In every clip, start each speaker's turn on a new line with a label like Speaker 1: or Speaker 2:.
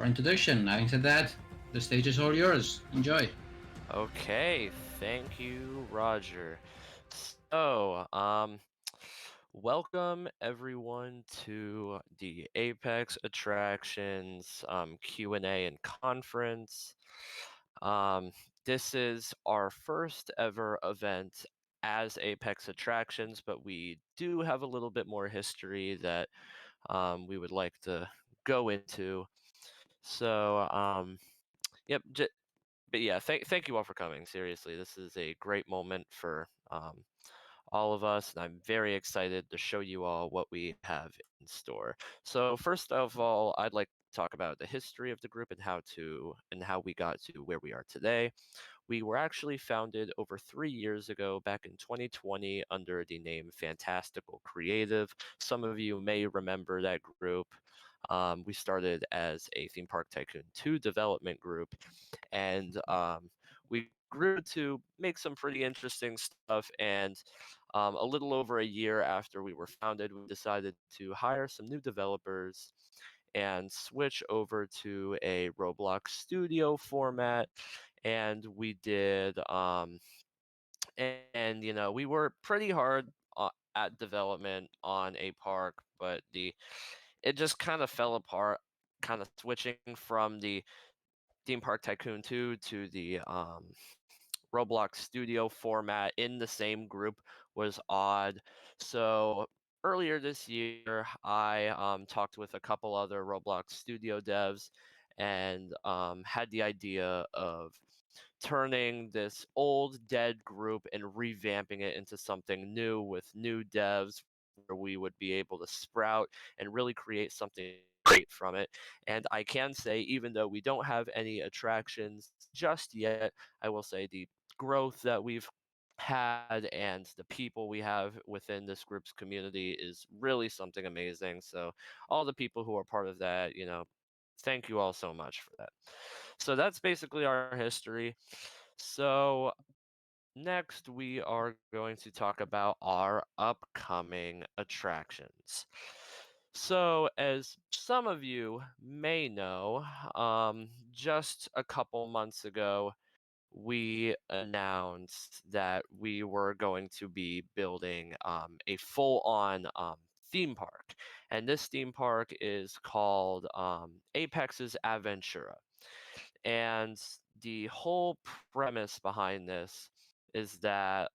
Speaker 1: for introduction. Having said that, the stage is all yours. Enjoy.
Speaker 2: Okay, thank you, Roger. So, welcome everyone to the Apex Attractions Q&A and conference. This is our first ever event as Apex Attractions, but we do have a little bit more history that we would like to go into. So, yep, but yeah, thank you all for coming. Seriously, this is a great moment for all of us, and I'm very excited to show you all what we have in store. So first of all, I'd like to talk about the history of the group and how we got to where we are today. We were actually founded over 3 years ago, back in 2020, under the name Fantastical Creative. Some of you may remember that group. We started as a Theme Park Tycoon 2 development group, and we grew to make some pretty interesting stuff. And a little over a year after we were founded, we decided to hire some new developers and switch over to a Roblox Studio format. And we did, and we were pretty hard at development on a park, but it just kind of fell apart, kind of switching from the Theme Park Tycoon 2 to the Roblox Studio format in the same group was odd. So earlier this year, I talked with a couple other Roblox Studio devs and had the idea of turning this old dead group and revamping it into something new with new devs where we would be able to sprout and really create something great from it. And I can say, even though we don't have any attractions just yet, I will say the growth that we've had and the people we have within this group's community is really something amazing. So all the people who are part of that, thank you all so much for that. So that's basically our history. So next we are going to talk about our upcoming attractions. So, as some of you may know, just a couple months ago, we announced that we were going to be building a full-on theme park, and this theme park is called Apex's Aventura. And the whole premise behind this is that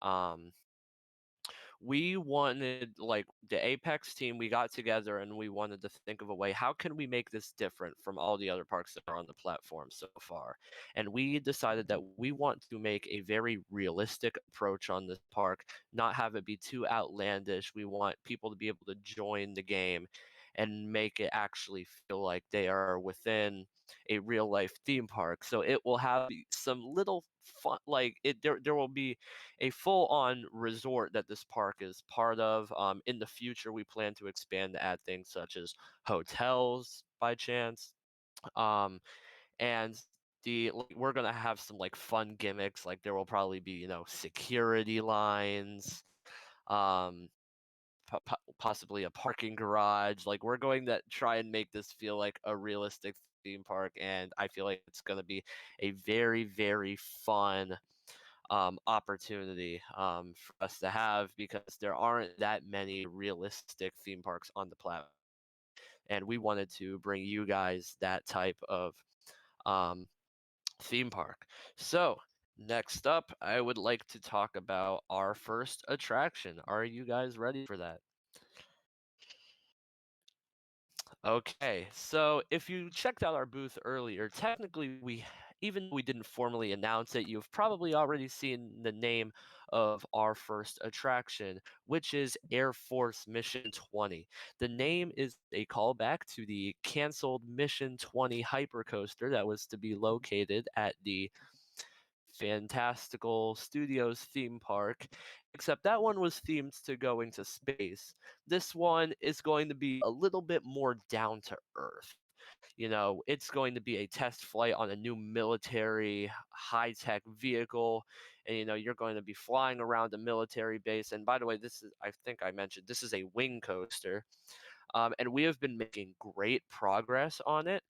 Speaker 2: we wanted, like, the Apex team, we got together and we wanted to think of a way, how can we make this different from all the other parks that are on the platform so far? And we decided that we want to make a very realistic approach on this park, not have it be too outlandish. We want people to be able to join the game and make it actually feel like they are within a real life theme park. So it will have some little fun, like there will be a full-on resort that this park is part of. In the future, we plan to expand to add things such as hotels by chance. Um, and we're gonna have some like fun gimmicks. Like there will probably be security lines, um, possibly a parking garage. Like we're going to try and make this feel like a realistic theme park, and I feel like it's going to be a very, very fun opportunity for us to have, because there aren't that many realistic theme parks on the planet, and we wanted to bring you guys that type of um, theme park. So next up, I would like to talk about our first attraction. Are you guys ready for that? Okay, so if you checked out our booth earlier, technically even though we didn't formally announce it, you've probably already seen the name of our first attraction, which is Air Force Mission 20. The name is a callback to the canceled Mission 20 hypercoaster that was to be located at the Fantastical Studios theme park, except that one was themed to going to space. This one is going to be a little bit more down to earth. It's going to be a test flight on a new military high-tech vehicle, and you're going to be flying around a military base. And by the way, I think I mentioned, this is a wing coaster. And we have been making great progress on it.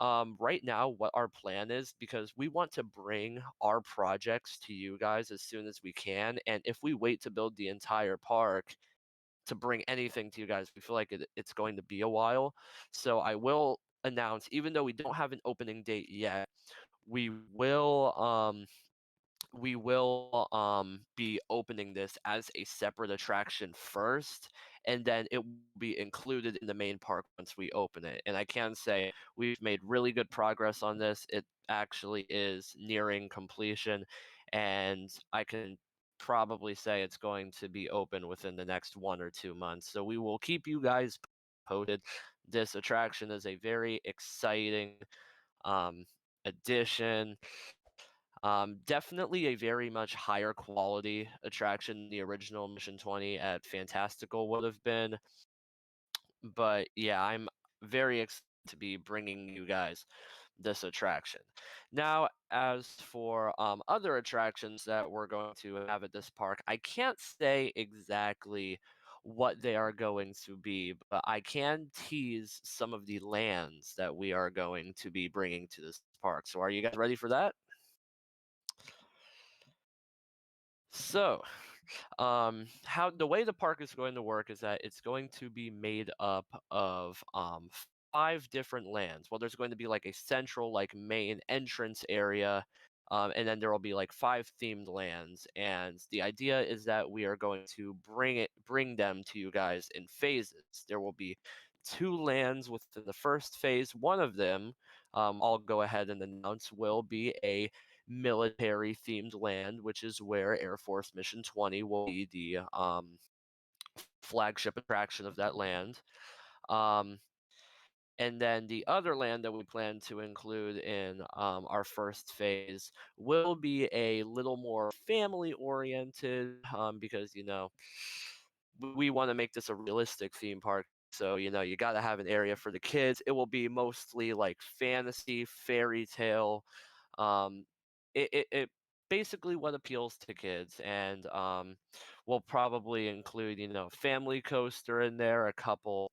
Speaker 2: Right now, what our plan is, because we want to bring our projects to you guys as soon as we can, and if we wait to build the entire park to bring anything to you guys, we feel like it's going to be a while. So I will announce, even though we don't have an opening date yet, we will be opening this as a separate attraction first, and then it will be included in the main park once we open it. And I can say we've made really good progress on this. It actually is nearing completion, and I can probably say it's going to be open within the next 1 or 2 months. So we will keep you guys posted. This attraction is a very exciting um, addition. Definitely a very much higher quality attraction than the original Mission 20 at Fantastical would have been. But yeah, I'm very excited to be bringing you guys this attraction. Now, as for other attractions that we're going to have at this park, I can't say exactly what they are going to be, but I can tease some of the lands that we are going to be bringing to this park. So, are you guys ready for that? So, how the way the park is going to work is that it's going to be made up of 5 different lands. Well, there's going to be like a central, like main entrance area, and then there will be like 5 themed lands. And the idea is that we are going to bring them to you guys in phases. There will be 2 lands within the first phase. One of them, I'll go ahead and announce, will be a military themed land, which is where Air Force Mission 20 will be the flagship attraction of that land. Um, and then the other land that we plan to include in our first phase will be a little more family oriented, because, we want to make this a realistic theme park. So, you got to have an area for the kids. It will be mostly like fantasy, fairy tale. Um, it basically what appeals to kids, and we'll probably include, family coaster in there, a couple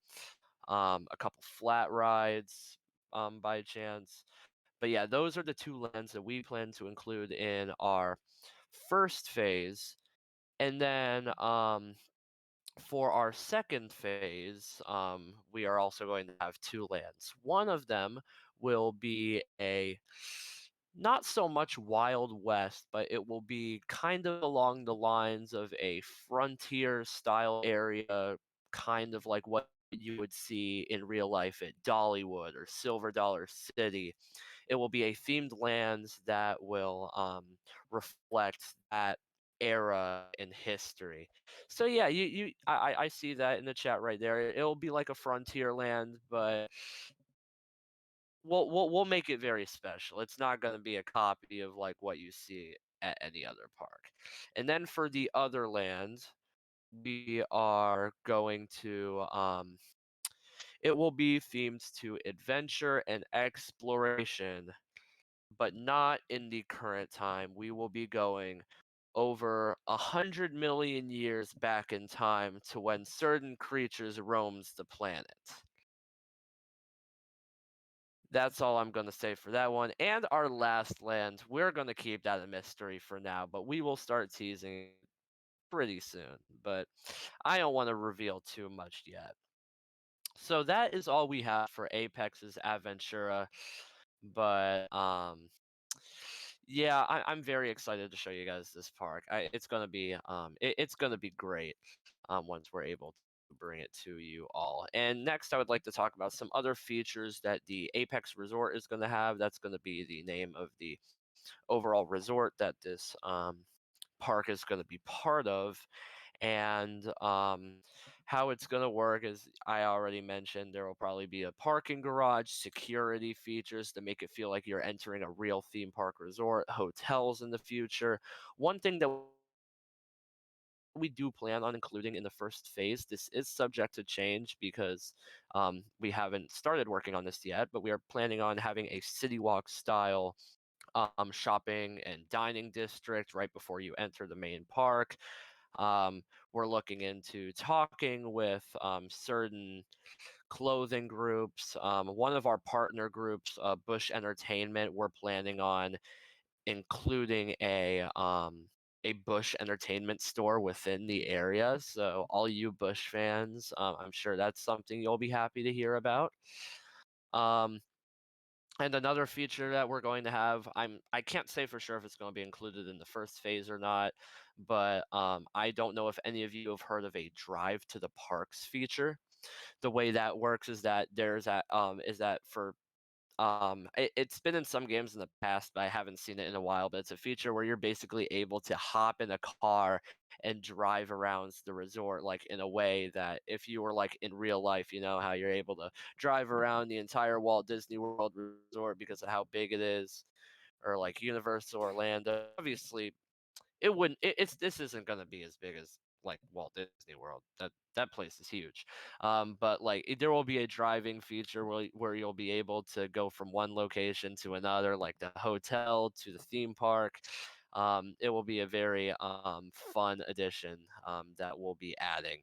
Speaker 2: flat rides, by chance. But yeah, those are the 2 lands that we plan to include in our first phase. And then for our second phase, we are also going to have 2 lands. One of them will be a not so much Wild West, but it will be kind of along the lines of a frontier style area, kind of like what you would see in real life at Dollywood or Silver Dollar City. It will be a themed lands that will reflect that era in history. So yeah, I see that in the chat right there. It'll be like a frontier land, but we'll make it very special. It's not going to be a copy of like what you see at any other park. And then for the other land, we are going to it will be themed to adventure and exploration, but not in the current time. We will be going over 100 million years back in time to when certain creatures roams the planet. That's all I'm going to say for that one. And our last land, we're going to keep that a mystery for now, but we will start teasing pretty soon. But I don't want to reveal too much yet. So that is all we have for Apex's Aventura. But yeah, I'm very excited to show you guys this park. It's gonna be it's gonna be great once we're able to bring it to you all. And next, I would like to talk about some other features that the Apex Resort is going to have. That's going to be the name of the overall resort that this park is going to be part of. And how it's going to work is, I already mentioned, there will probably be a parking garage, security features to make it feel like you're entering a real theme park resort, hotels in the future. One thing that we do plan on including in the first phase, this is subject to change because we haven't started working on this yet, but we are planning on having a city walk style shopping and dining district right before you enter the main park. We're looking into talking with certain clothing groups. One of our partner groups, Bush Entertainment, we're planning on including a Bush Entertainment store within the area. So all you Bush fans, I'm sure that's something you'll be happy to hear about. Um, and another feature that we're going to have, I can't say for sure if it's going to be included in the first phase or not, but I don't know if any of you have heard of a drive to the parks feature. The way that works is that for it's been in some games in the past, but I haven't seen it in a while. But it's a feature where you're basically able to hop in a car and drive around the resort, like in a way that if you were like in real life, you know how you're able to drive around the entire Walt Disney World resort because of how big it is, or like Universal Orlando. Obviously, it wouldn't. It's this isn't gonna be as big as like Walt Disney World. That place is huge. But like there will be a driving feature where you'll be able to go from one location to another, like the hotel to the theme park. It will be a very fun addition that we'll be adding.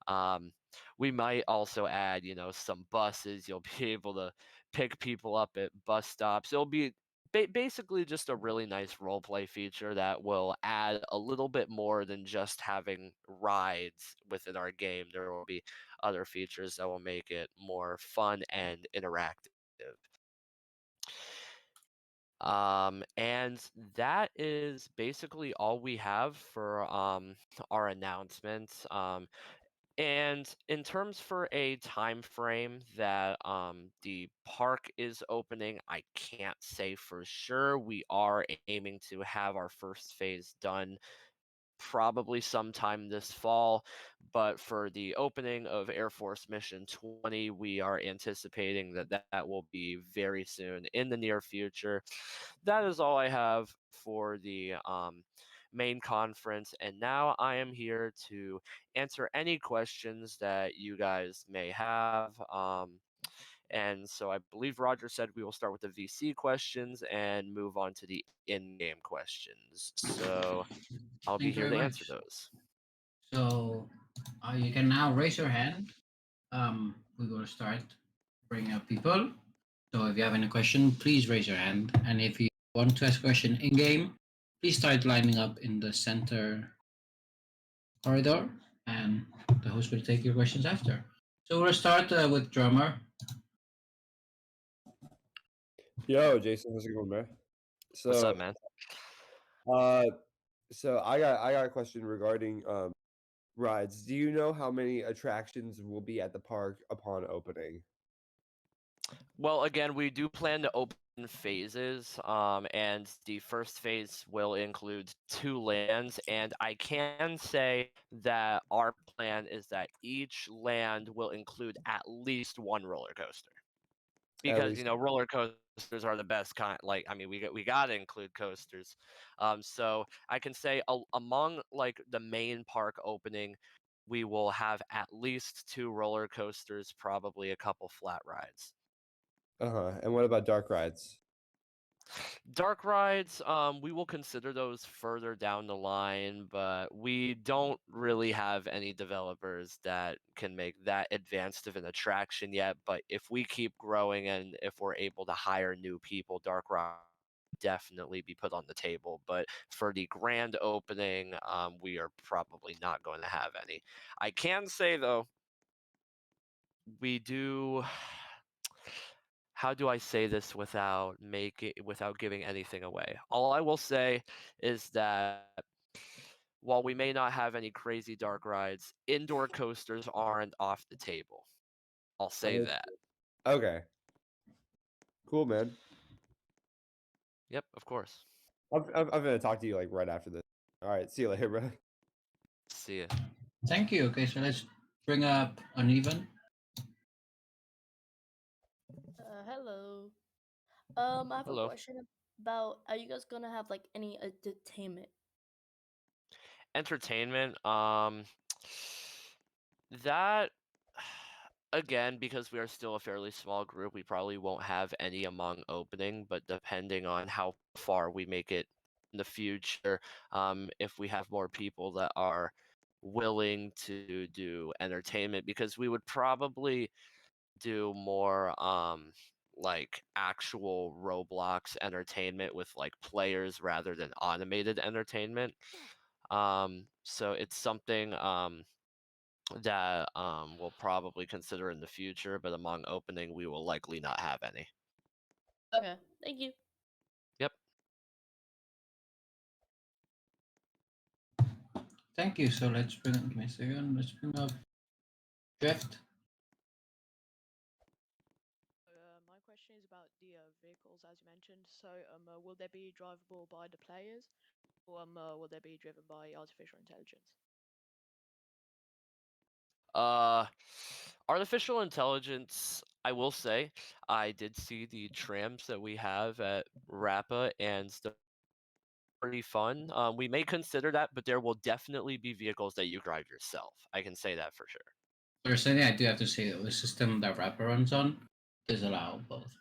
Speaker 2: Um, we might also add, some buses. You'll be able to pick people up at bus stops. It'll be basically just a really nice role play feature that will add a little bit more than just having rides within our game. There will be other features that will make it more fun and interactive. And that is basically all we have for our announcements. And in terms for a time frame that the park is opening, I can't say for sure. We are aiming to have our first phase done probably sometime this fall. But for the opening of Air Force Mission 20, we are anticipating that will be very soon in the near future. That is all I have for the main conference. And now I am here to answer any questions that you guys may have. And so I believe Roger said we will start with the VC questions and move on to the in-game questions. So I'll be
Speaker 1: Thank you
Speaker 2: here
Speaker 1: very
Speaker 2: to answer
Speaker 1: much.
Speaker 2: those.
Speaker 1: So you can now raise your hand. We will start bringing up people. So if you have any question, please raise your hand. And if you want to ask a question in game, please start lining up in the center corridor, and the host will take your questions after. So we'll start with drummer.
Speaker 3: Yo, Jason, how's it going, man?
Speaker 2: What's up,
Speaker 3: So,
Speaker 2: man?
Speaker 3: uh, so I got a question regarding rides. Do you know how many attractions will be at the park upon opening?
Speaker 2: Well, again, we do plan to open phases, and the first phase will include 2 lands. And I can say that our plan is that each land will include at least one roller coaster.
Speaker 3: At
Speaker 2: Because
Speaker 3: least.
Speaker 2: roller coasters are the best kind. Like, I mean, we got to include coasters. So I can say among like the main park opening, we will have at least 2 roller coasters, probably a couple flat rides.
Speaker 3: Uh-huh. And what about dark rides?
Speaker 2: Dark rides, we will consider those further down the line, but we don't really have any developers that can make that advanced of an attraction yet. But if we keep growing and if we're able to hire new people, dark ride definitely be put on the table. But for the grand opening, we are probably not going to have any. I can say though, we do. How do I say this without giving anything away? All I will say is that while we may not have any crazy dark rides, indoor coasters aren't off the table. I'll say
Speaker 3: Under-
Speaker 2: that.
Speaker 3: Okay. Cool, man.
Speaker 2: Yep, of course.
Speaker 3: I'm gonna talk to you like right after this. All right. See you later, bro.
Speaker 2: See ya.
Speaker 1: Thank you. Okay, so let's bring up uneven.
Speaker 4: Hello. I have a
Speaker 2: Hello.
Speaker 4: question about are you guys gonna have like any entertainment?
Speaker 2: Entertainment. That again, because we are still a fairly small group, we probably won't have any among opening, but depending on how far we make it in the future, if we have more people that are willing to do entertainment, because we would probably do more like actual Roblox entertainment with like players rather than automated entertainment. So it's something that we'll probably consider in the future, but among opening, we will likely not have any.
Speaker 4: Okay, thank you.
Speaker 2: Yep.
Speaker 1: Thank you. So let's bring up, give me a second. Let's bring up Drift.
Speaker 5: My question is about the vehicles, as you mentioned. So, will they be drivable by the players, or will they be driven by artificial intelligence?
Speaker 2: Artificial intelligence, I will say, I did see the trams that we have at RAAPA, and they're pretty fun. We may consider that, but there will definitely be vehicles that you drive yourself. I can say that for sure.
Speaker 1: Personally, I do have to say that the system that RAAPA runs on does allow both.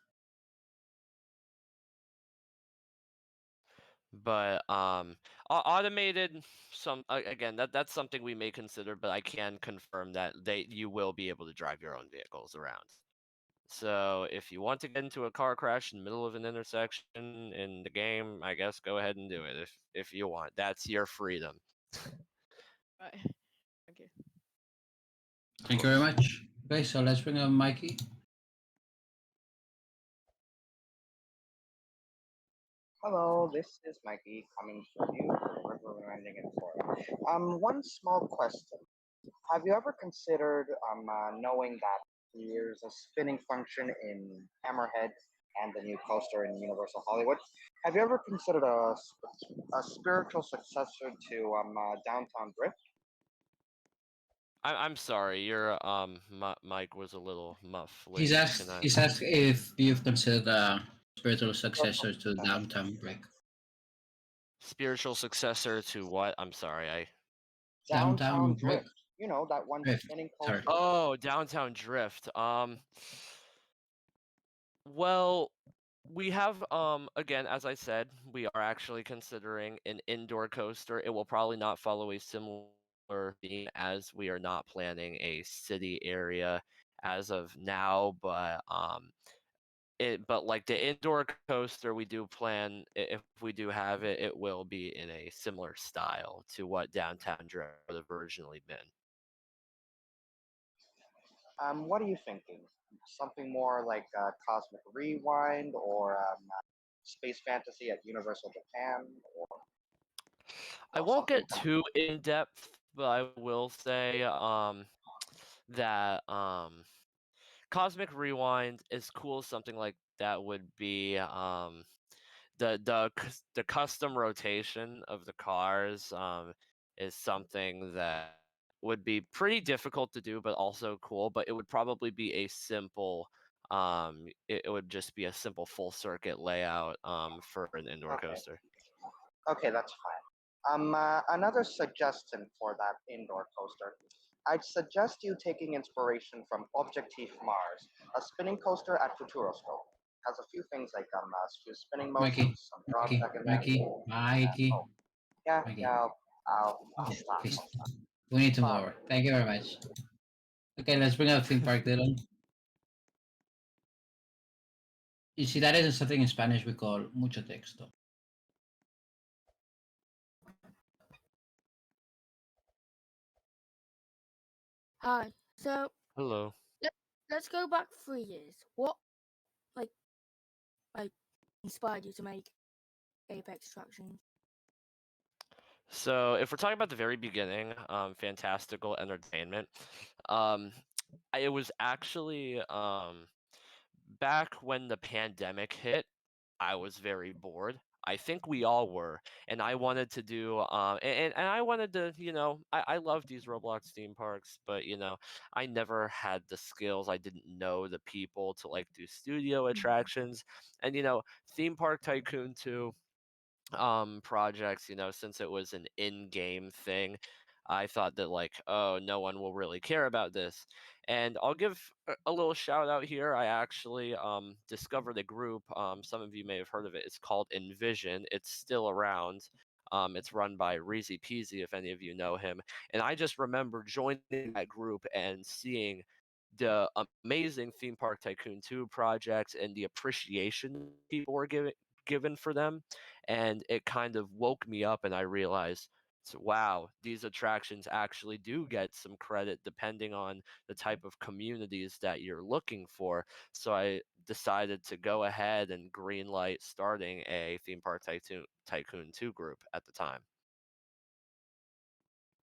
Speaker 2: But automated, again, that's something we may consider, but I can confirm that you will be able to drive your own vehicles around. So if you want to get into a car crash in the middle of an intersection in the game, I guess go ahead and do it if you want. That's your freedom.
Speaker 5: Right. Thank you.
Speaker 1: Thank you very much. Okay, so let's bring up Mikey.
Speaker 6: Hello, this is Mikey coming from you from the River Landing in Florida. One small question. Have you ever considered knowing that there's a spinning function in Hammerhead and the new coaster in Universal Hollywood? Have you ever considered a spiritual successor to Downtown Drift?
Speaker 2: I'm sorry, your mic was a little muffly.
Speaker 1: He's asked. He's asked if you've considered a spiritual successor to Downtown Brick.
Speaker 2: Spiritual successor to what? I'm sorry, I.
Speaker 1: Downtown
Speaker 6: Drift.
Speaker 1: Drift.
Speaker 6: You know, that one
Speaker 1: Drift,
Speaker 6: spinning
Speaker 1: sorry.
Speaker 6: coaster.
Speaker 2: Oh, Downtown Drift. Well, we have again, as I said, we are actually considering an indoor coaster. It will probably not follow a similar theme, as we are not planning a city area as of now, but like the indoor coaster we do plan, if we do have it, it will be in a similar style to what Downtown Drift would have originally been.
Speaker 6: What are you thinking? Something more like Cosmic Rewind or Space Fantasy at Universal Japan, or
Speaker 2: I
Speaker 6: well,
Speaker 2: won't
Speaker 6: something.
Speaker 2: get too in depth, but I will say that Cosmic Rewind is cool. Something like that would be the custom rotation of the cars is something that would be pretty difficult to do, but also cool. But it would probably be a simple it would just be a simple full circuit layout for an indoor
Speaker 6: Okay.
Speaker 2: coaster.
Speaker 6: Okay, that's fine. Another suggestion for that indoor coaster. I'd suggest you taking inspiration from Objectif Mars, a spinning coaster at Futuroscope. Has a few things like a few spinning
Speaker 1: Mikey,
Speaker 6: motions, some drop
Speaker 1: Mikey,
Speaker 6: second
Speaker 1: Mikey, Mikey.
Speaker 6: oh, yeah,
Speaker 1: Mikey.
Speaker 6: yeah, I'll
Speaker 1: Yes,
Speaker 6: stop.
Speaker 1: please.
Speaker 6: I'll stop.
Speaker 1: We need to move
Speaker 6: Fine.
Speaker 1: over. Thank you very much. Okay, let's bring up theme park, Dylan. You see, that isn't something in Spanish we call mucho texto.
Speaker 7: Hi. So
Speaker 2: Hello.
Speaker 7: let's go back 3 years. What like inspired you to make Apex Attractions?
Speaker 2: So if we're talking about the very beginning, fantastical entertainment, it was actually back when the pandemic hit. I was very bored. I think we all were, and I wanted to do and I wanted to, I love these Roblox theme parks, but I never had the skills. I didn't know the people to like do studio attractions, and theme park tycoon 2 projects, since it was an in-game thing, I thought that like, oh, no one will really care about this. And I'll give a little shout out here. I actually discovered a group, some of you may have heard of it. It's called Envision. It's still around. It's run by Reezy Peasy, if any of you know him. And I just remember joining that group and seeing the amazing Theme Park Tycoon 2 projects and the appreciation people were given for them, and it kind of woke me up, and I realized, wow, these attractions actually do get some credit depending on the type of communities that you're looking for. So I decided to go ahead and greenlight starting a Theme Park Tycoon 2 group at the time.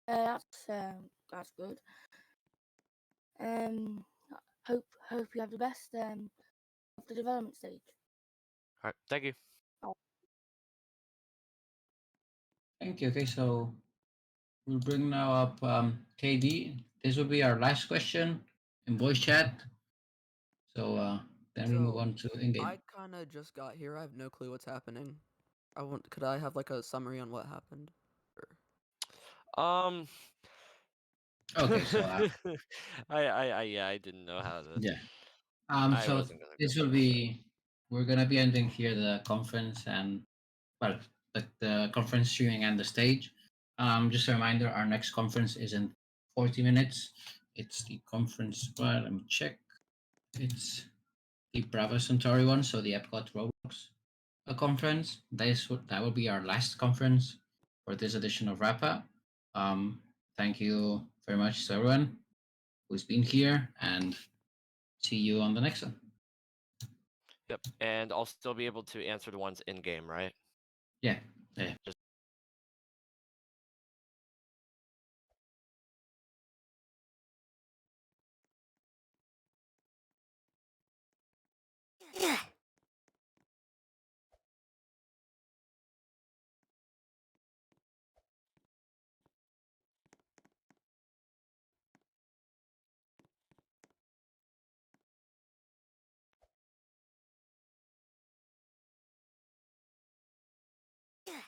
Speaker 7: That's good. Hope you have the best of the development stage.
Speaker 2: All right, thank you.
Speaker 1: Thank you. Okay, so we'll bring now up KD. This will be our last question in voice chat. So then we move
Speaker 8: So,
Speaker 1: on to in-game.
Speaker 8: I kind of just got here. I have no clue what's happening. Could I have like a summary on what happened?
Speaker 2: Um.
Speaker 1: Okay, so
Speaker 2: I didn't know how to.
Speaker 1: yeah.
Speaker 2: I
Speaker 1: So
Speaker 2: wasn't gonna
Speaker 1: this
Speaker 2: go
Speaker 1: will
Speaker 2: through it.
Speaker 1: be we're gonna be ending here the conference and well the conference streaming and the stage. Just a reminder, our next conference is in 40 minutes. It's the conference. Well, let me check. It's the Bravo Centauri one, so the Epcot Roblox conference. That will be our last conference for this edition of RAPA. Thank you very much to everyone who's been here, and see you on the next one.
Speaker 2: Yep, and I'll still be able to answer the ones in game, right?
Speaker 1: Yeah. Yeah.
Speaker 2: Just
Speaker 7: Yeah.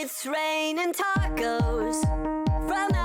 Speaker 9: It's raining tacos from